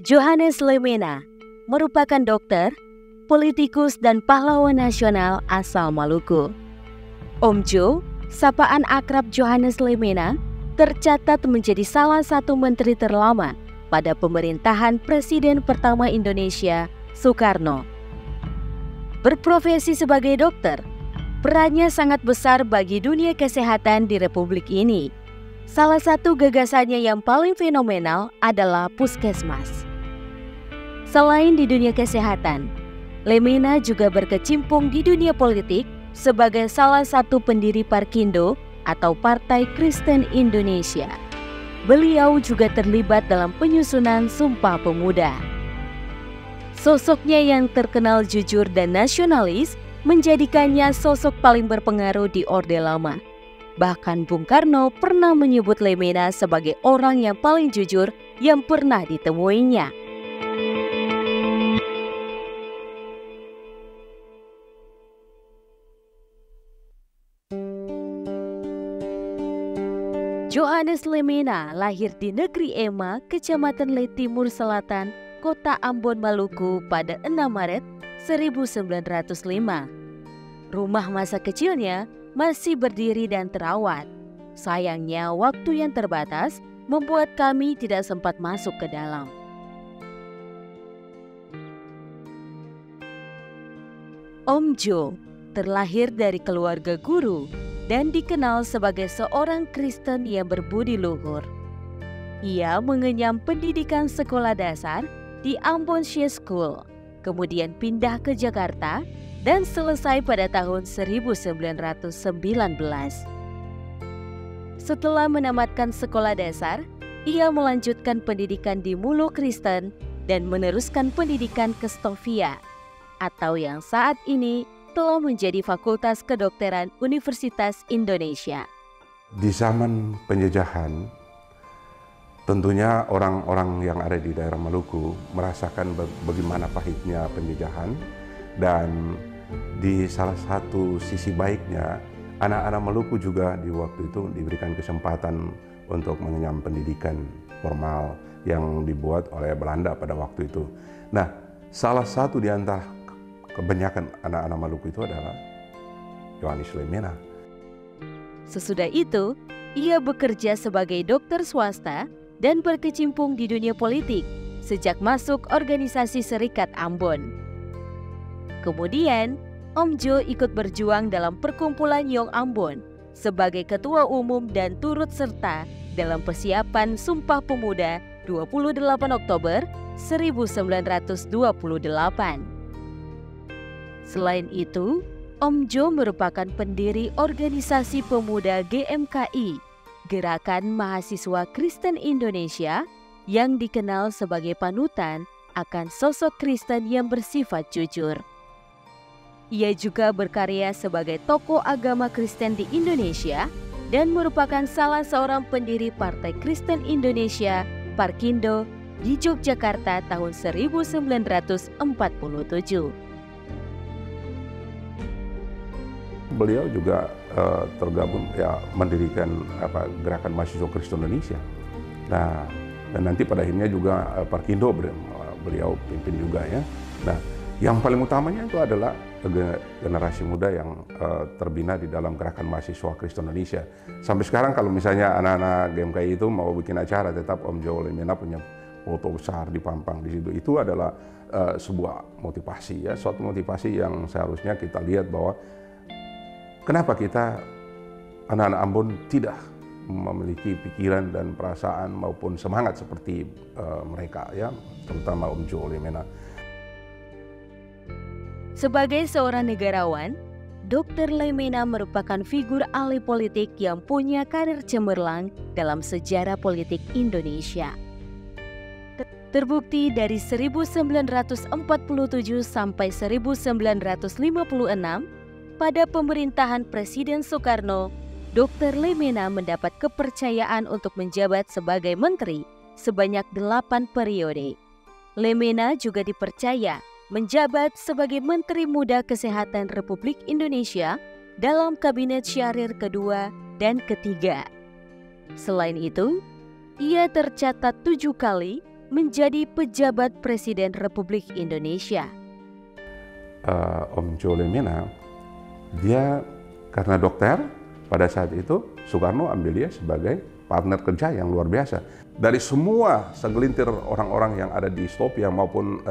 Johannes Lemena merupakan dokter, politikus dan pahlawan nasional asal Maluku. Om Jo, sapaan akrab Johannes Lemena, tercatat menjadi salah satu menteri terlama pada pemerintahan Presiden pertama Indonesia, Soekarno. Berprofesi sebagai dokter, perannya sangat besar bagi dunia kesehatan di Republik ini. Salah satu gagasannya yang paling fenomenal adalah puskesmas. Selain di dunia kesehatan, Lemena juga berkecimpung di dunia politik sebagai salah satu pendiri Parkindo atau Partai Kristen Indonesia. Beliau juga terlibat dalam penyusunan Sumpah Pemuda. Sosoknya yang terkenal jujur dan nasionalis menjadikannya sosok paling berpengaruh di Orde Lama. Bahkan Bung Karno pernah menyebut Lemena sebagai orang yang paling jujur yang pernah ditemuinya. Johannes Lemena lahir di negeri Ema, Kecamatan Le Timur Selatan, Kota Ambon, Maluku pada 6 Maret 1905. Rumah masa kecilnya masih berdiri dan terawat. Sayangnya waktu yang terbatas membuat kami tidak sempat masuk ke dalam. Om Jo terlahir dari keluarga guru dan dikenal sebagai seorang Kristen yang berbudi luhur. Ia mengenyam pendidikan sekolah dasar di Ambon She School, kemudian pindah ke Jakarta dan selesai pada tahun 1919. Setelah menamatkan sekolah dasar, ia melanjutkan pendidikan di Mulu Kristen dan meneruskan pendidikan ke Stovia, atau yang saat ini telah menjadi Fakultas Kedokteran Universitas Indonesia. Di zaman penjajahan, tentunya orang-orang yang ada di daerah Maluku merasakan bagaimana pahitnya penjajahan, dan di salah satu sisi baiknya, anak-anak Maluku juga di waktu itu diberikan kesempatan untuk mengenyam pendidikan formal yang dibuat oleh Belanda pada waktu itu. Nah, salah satu di antara kebanyakan anak-anak Maluku itu adalah Johannes Lemena. Sesudah itu, ia bekerja sebagai dokter swasta dan berkecimpung di dunia politik sejak masuk organisasi Serikat Ambon. Kemudian, Om Jo ikut berjuang dalam perkumpulan Young Ambon sebagai ketua umum dan turut serta dalam persiapan Sumpah Pemuda 28 Oktober 1928. Selain itu, Om Jo merupakan pendiri organisasi pemuda GMKI, Gerakan Mahasiswa Kristen Indonesia, yang dikenal sebagai panutan akan sosok Kristen yang bersifat jujur. Ia juga berkarya sebagai tokoh agama Kristen di Indonesia dan merupakan salah seorang pendiri Partai Kristen Indonesia, Parkindo, di Yogyakarta tahun 1947. Beliau juga tergabung mendirikan Gerakan Mahasiswa Kristen Indonesia. Nah, dan nanti pada akhirnya juga Parkindo beliau pimpin juga ya. Nah, yang paling utamanya itu adalah generasi muda yang terbina di dalam Gerakan Mahasiswa Kristen Indonesia. Sampai sekarang kalau misalnya anak-anak GMKI itu mau bikin acara, tetap Om Jo Lemena punya foto besar dipampang di situ. Itu adalah sebuah motivasi ya, suatu motivasi yang seharusnya kita lihat bahwa kenapa kita anak-anak Ambon tidak memiliki pikiran dan perasaan maupun semangat seperti mereka ya, terutama Om Jo Lemena. Sebagai seorang negarawan, Dr. Lemena merupakan figur ahli politik yang punya karir cemerlang dalam sejarah politik Indonesia. Terbukti dari 1947 sampai 1956, pada pemerintahan Presiden Soekarno, Dr. Lemena mendapat kepercayaan untuk menjabat sebagai menteri sebanyak 8 periode. Lemena juga dipercaya menjabat sebagai Menteri Muda Kesehatan Republik Indonesia dalam Kabinet Syahrir kedua dan ketiga. Selain itu, ia tercatat 7 kali menjadi pejabat Presiden Republik Indonesia. Om Jo Lemena, dia karena dokter, pada saat itu Soekarno ambil dia sebagai partner kerja yang luar biasa. Dari semua segelintir orang-orang yang ada di Distopia maupun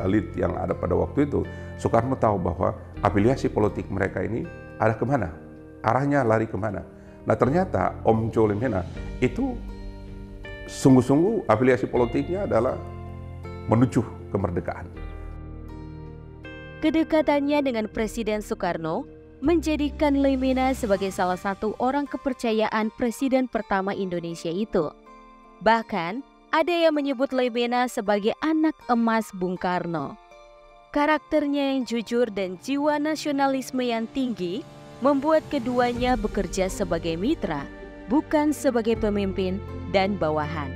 elit yang ada pada waktu itu, Soekarno tahu bahwa afiliasi politik mereka ini ada kemana, arahnya lari kemana. Nah ternyata Om Jo Lemena itu sungguh-sungguh afiliasi politiknya adalah menuju kemerdekaan. Kedekatannya dengan Presiden Soekarno menjadikan Lemena sebagai salah satu orang kepercayaan Presiden pertama Indonesia itu. Bahkan, ada yang menyebut Lemena sebagai anak emas Bung Karno. Karakternya yang jujur dan jiwa nasionalisme yang tinggi membuat keduanya bekerja sebagai mitra, bukan sebagai pemimpin dan bawahan.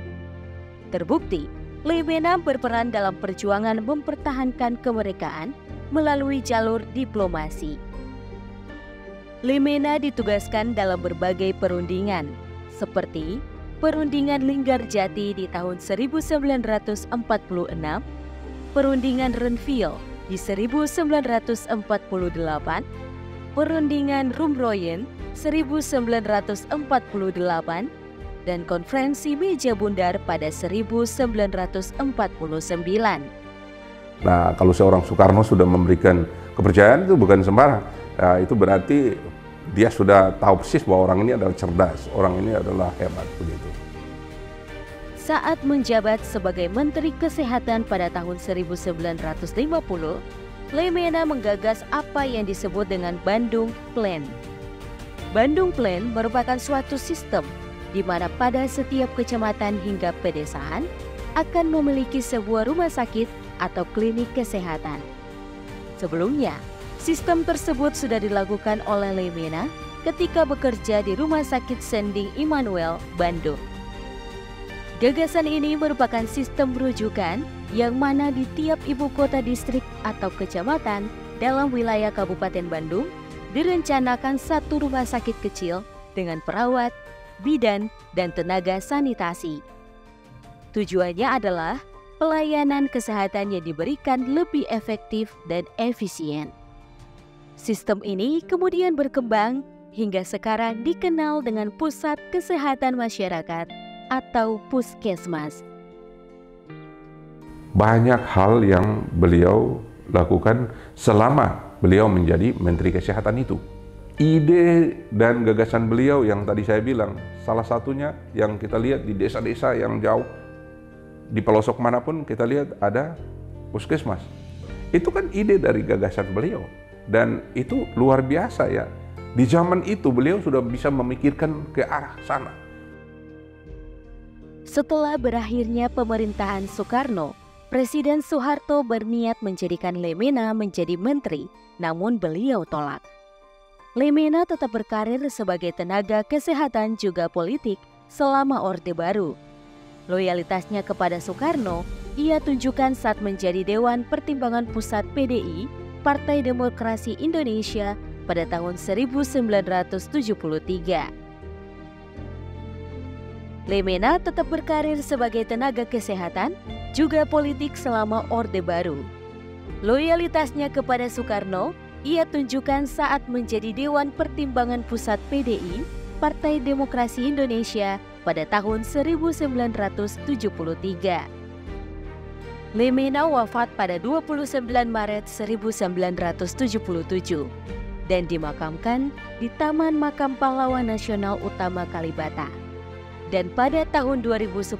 Terbukti, Lemena berperan dalam perjuangan mempertahankan kemerdekaan melalui jalur diplomasi. Lemena ditugaskan dalam berbagai perundingan, seperti Perundingan Linggarjati di tahun 1946, Perundingan Renville di 1948, Perundingan Rumroyen 1948, dan Konferensi Meja Bundar pada 1949. Nah, kalau seorang Soekarno sudah memberikan kepercayaan itu bukan sembarang. Nah, itu berarti dia sudah tahu persis bahwa orang ini adalah cerdas, orang ini adalah hebat begitu. Saat menjabat sebagai Menteri Kesehatan pada tahun 1950, Lemena menggagas apa yang disebut dengan Bandung Plan. Bandung Plan merupakan suatu sistem di mana pada setiap kecamatan hingga pedesaan akan memiliki sebuah rumah sakit atau klinik kesehatan. Sebelumnya, sistem tersebut sudah dilakukan oleh Lemena ketika bekerja di Rumah Sakit Sending Immanuel, Bandung. Gagasan ini merupakan sistem rujukan yang mana di tiap ibu kota distrik atau kecamatan dalam wilayah Kabupaten Bandung direncanakan satu rumah sakit kecil dengan perawat, bidan, dan tenaga sanitasi. Tujuannya adalah pelayanan kesehatan yang diberikan lebih efektif dan efisien. Sistem ini kemudian berkembang hingga sekarang dikenal dengan Pusat Kesehatan Masyarakat atau Puskesmas. Banyak hal yang beliau lakukan selama beliau menjadi Menteri Kesehatan itu. Ide dan gagasan beliau yang tadi saya bilang, salah satunya yang kita lihat di desa-desa yang jauh, di pelosok manapun kita lihat ada puskesmas. Itu kan ide dari gagasan beliau. Dan itu luar biasa ya. Di zaman itu beliau sudah bisa memikirkan ke arah sana. Setelah berakhirnya pemerintahan Soekarno, Presiden Soeharto berniat menjadikan Lemena menjadi menteri, namun beliau tolak. Lemena tetap berkarir sebagai tenaga kesehatan juga politik selama Orde Baru. Loyalitasnya kepada Soekarno ia tunjukkan saat menjadi Dewan Pertimbangan Pusat PDI, Partai Demokrasi Indonesia pada tahun 1973. Lemena tetap berkarir sebagai tenaga kesehatan, juga politik selama Orde Baru. Loyalitasnya kepada Soekarno ia tunjukkan saat menjadi Dewan Pertimbangan Pusat PDI, Partai Demokrasi Indonesia pada tahun 1973. Lemena wafat pada 29 Maret 1977 dan dimakamkan di Taman Makam Pahlawan Nasional Utama Kalibata. Dan pada tahun 2010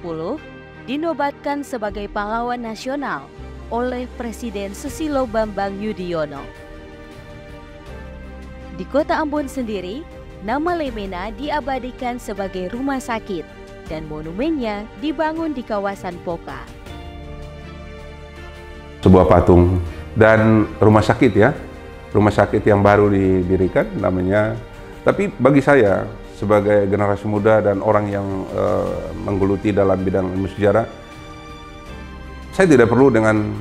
dinobatkan sebagai pahlawan nasional oleh Presiden Susilo Bambang Yudhoyono. Di Kota Ambon sendiri, nama Lemena diabadikan sebagai rumah sakit dan monumennya dibangun di kawasan Poka. Sebuah patung dan rumah sakit ya, rumah sakit yang baru didirikan namanya. Tapi bagi saya sebagai generasi muda dan orang yang menggeluti dalam bidang ilmu sejarah, saya tidak perlu dengan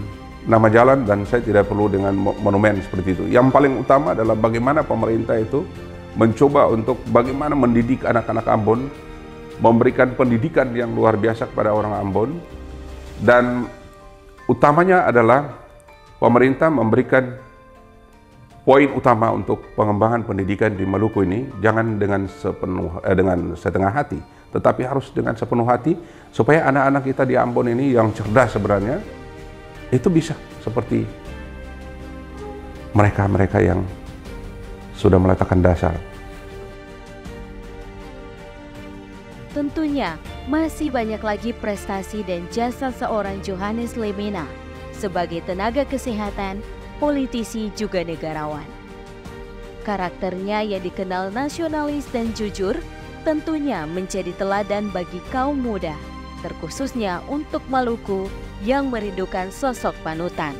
nama jalan dan saya tidak perlu dengan monumen seperti itu. Yang paling utama adalah bagaimana pemerintah itu mencoba untuk bagaimana mendidik anak-anak Ambon, memberikan pendidikan yang luar biasa kepada orang Ambon, Dan utamanya adalah pemerintah memberikan poin utama untuk pengembangan pendidikan di Maluku ini jangan dengan setengah hati, tetapi harus dengan sepenuh hati supaya anak-anak kita di Ambon ini yang cerdas sebenarnya itu bisa seperti mereka-mereka yang sudah meletakkan dasar. Tentunya masih banyak lagi prestasi dan jasa seorang Johannes Lemena sebagai tenaga kesehatan, politisi juga negarawan. Karakternya yang dikenal nasionalis dan jujur tentunya menjadi teladan bagi kaum muda, terkhususnya untuk Maluku yang merindukan sosok panutan.